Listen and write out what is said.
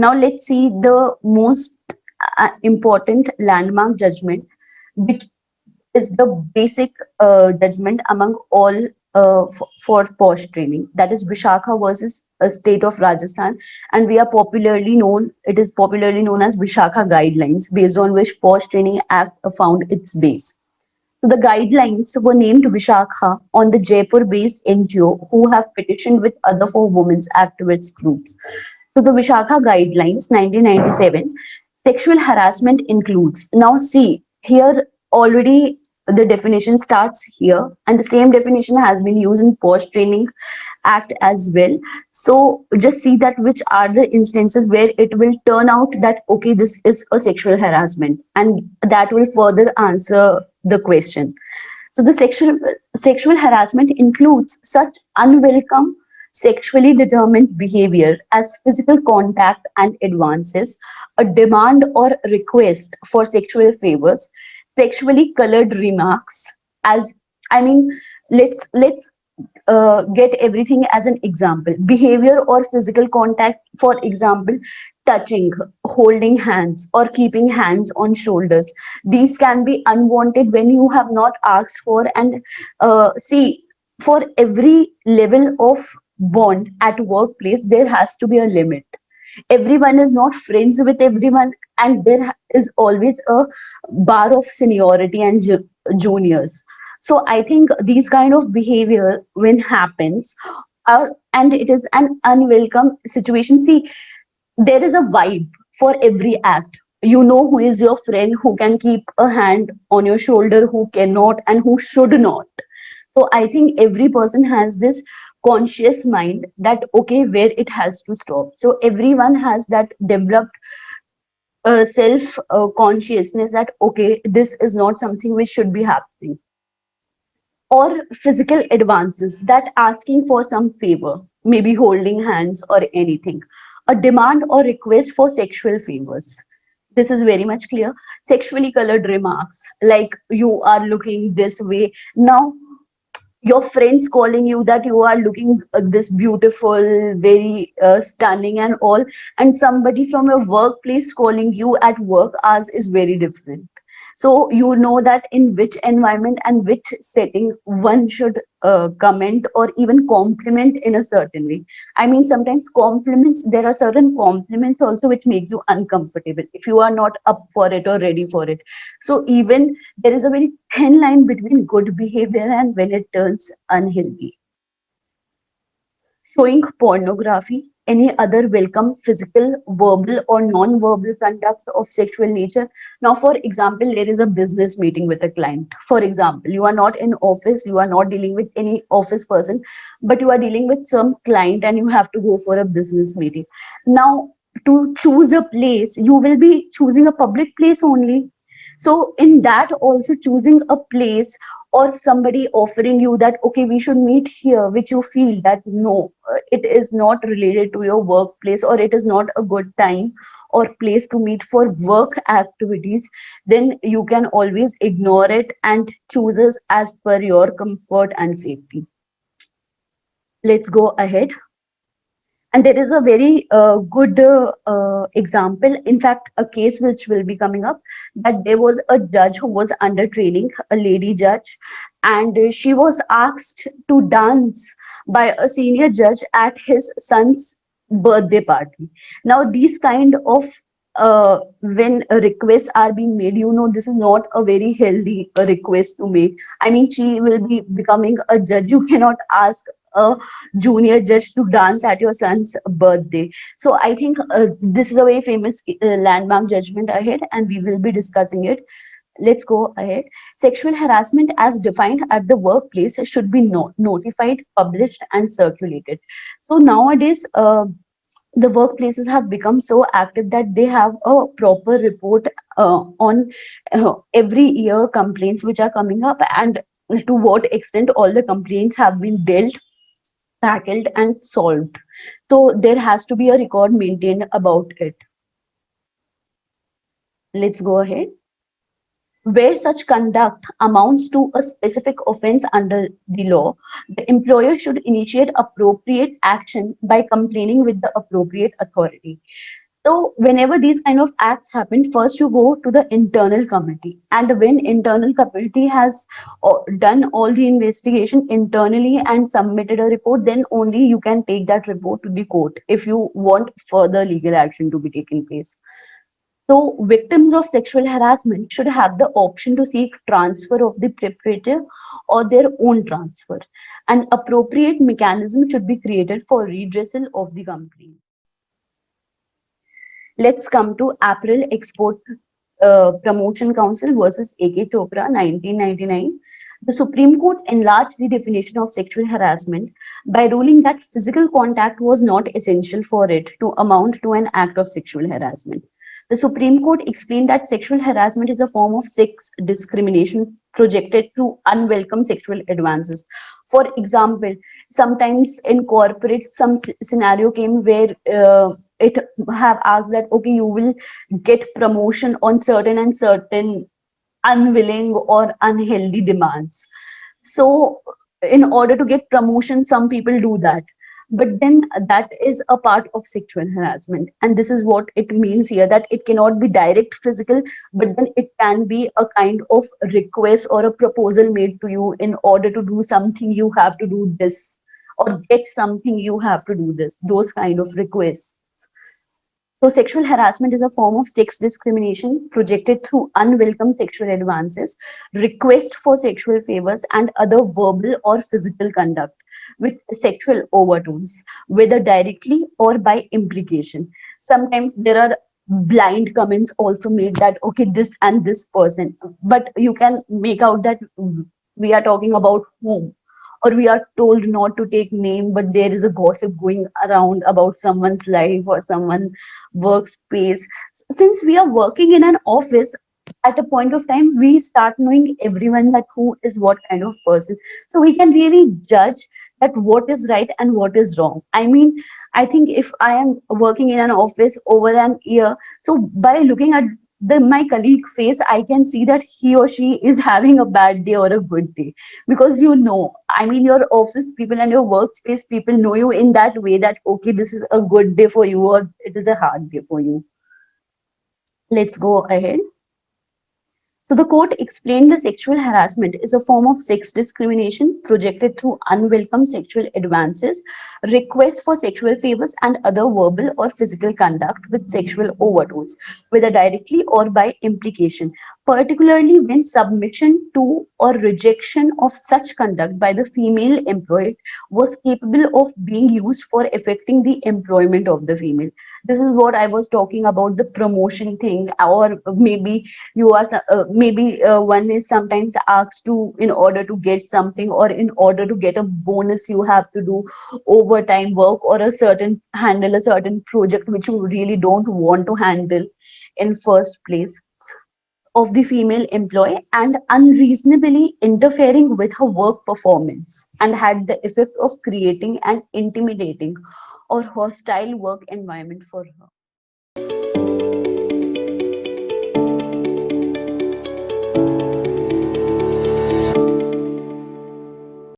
Now let's see the most important landmark judgment, which is the basic judgment among all for post training. That is Vishakha versus state of Rajasthan, and we are popularly known. It is popularly known as Vishakha guidelines, based on which post training act found its base. So the guidelines were named Vishakha on the Jaipur-based NGO who have petitioned with other four women's activist groups. So the Vishakha guidelines 1997, sexual harassment includes. Now see, here already the definition starts here, and the same definition has been used in post training act as well. So just see that which are the instances where it will turn out that okay, this is a sexual harassment, and that will further answer the question. So the sexual harassment includes such unwelcome sexually determined behavior as physical contact and advances, a demand or request for sexual favors, sexually colored remarks. As I mean, let's get everything as an example. Behavior or physical contact, for example, touching, holding hands, or keeping hands on shoulders. These can be unwanted when you have not asked for. And see, for every level of bond at workplace, there has to be a limit. Everyone is not friends with everyone, and there is always a bar of seniority and juniors. So I think these kind of behavior when happens are, and it is an unwelcome situation. See, there is a vibe for every act. You know who is your friend, who can keep a hand on your shoulder, who cannot, and who should not. So I think every person has this conscious mind that okay, where it has to stop. So everyone has that developed self consciousness that okay, this is not something which should be happening. Or physical advances, that asking for some favor, maybe holding hands or anything, a demand or request for sexual favors. This is very much clear. Sexually colored remarks, like you are looking this way. Now your friends calling you that you are looking this beautiful, very stunning and all, and somebody from your workplace calling you at work hours is very different. So you know that in which environment and which setting one should comment or even compliment in a certain way. I mean, sometimes compliments, there are certain compliments also which make you uncomfortable if you are not up for it or ready for it. So even there is a very thin line between good behavior and when it turns unhealthy. Showing pornography, any other welcome physical, verbal, or non-verbal conduct of sexual nature. Now, for example, there is a business meeting with a client. For example, you are not in office, you are not dealing with any office person, but you are dealing with some client and you have to go for a business meeting. Now, to choose a place, you will be choosing a public place only. So in that also, choosing a place or somebody offering you that okay, we should meet here, which you feel that no, it is not related to your workplace, or it is not a good time or place to meet for work activities, then you can always ignore it and chooses as per your comfort and safety. Let's go ahead. And there is a very good example, in fact, a case which will be coming up, that there was a judge who was under training, a lady judge, and she was asked to dance by a senior judge at his son's birthday party. Now, these kind of when requests are being made, you know, this is not a very healthy request to make. I mean, she will be becoming a judge. You cannot ask a junior judge to dance at your son's birthday. So I think this is a very famous landmark judgment ahead, and we will be discussing it. Let's go ahead. Sexual harassment as defined at the workplace should be notified, published, and circulated. So nowadays, the workplaces have become so active that they have a proper report on every year complaints which are coming up, and to what extent all the complaints have been dealt, tackled, and solved. So there has to be a record maintained about it. Let's go ahead. Where such conduct amounts to a specific offense under the law, the employer should initiate appropriate action by complaining with the appropriate authority. So whenever these kind of acts happen, first you go to the internal committee, and when internal committee has done all the investigation internally and submitted a report, then only you can take that report to the court if you want further legal action to be taken place. So victims of sexual harassment should have the option to seek transfer of the perpetrator or their own transfer. An appropriate mechanism should be created for redressal of the complaint. Let's come to April Export Promotion Council versus AK Chopra, 1999. The Supreme Court enlarged the definition of sexual harassment by ruling that physical contact was not essential for it to amount to an act of sexual harassment. The Supreme Court explained that sexual harassment is a form of sex discrimination projected through unwelcome sexual advances. For example, sometimes in corporate, some scenario came where it have asked that okay, you will get promotion on certain and certain unwilling or unhealthy demands. So in order to get promotion, some people do that, but then that is a part of sexual harassment, and this is what it means here, that it cannot be direct physical, but then it can be a kind of request or a proposal made to you. In order to do something you have to do this, or get something you have to do this, those kind of requests. So, sexual harassment is a form of sex discrimination projected through unwelcome sexual advances, request for sexual favors, and other verbal or physical conduct with sexual overtones, whether directly or by implication. Sometimes there are blind comments also made that okay, this and this person, but you can make out that we are talking about whom, or we are told not to take name, but there is a gossip going around about someone's life or someone workspace. Since we are working in an office, at a point of time we start knowing everyone that who is what kind of person, so we can really judge that what is right and what is wrong. I mean, I think if I am working in an office over an year, so by looking at my colleague face, I can see that he or she is having a bad day or a good day, because you know, I mean, your office people and your workspace people know you in that way, that okay, this is a good day for you or it is a hard day for you. Let's go ahead. So the court explained the sexual harassment is a form of sex discrimination projected through unwelcome sexual advances, requests for sexual favors, and other verbal or physical conduct with sexual overtones, whether directly or by implication, particularly when submission to or rejection of such conduct by the female employee was capable of being used for affecting the employment of the female. This is what I was talking about, the promotion thing, or maybe you are maybe one is sometimes asked to, in order to get something or in order to get a bonus, you have to do overtime work or a certain handle a certain project which you really don't want to handle in first place, of the female employee, and unreasonably interfering with her work performance, and had the effect of creating an intimidating or hostile work environment for her.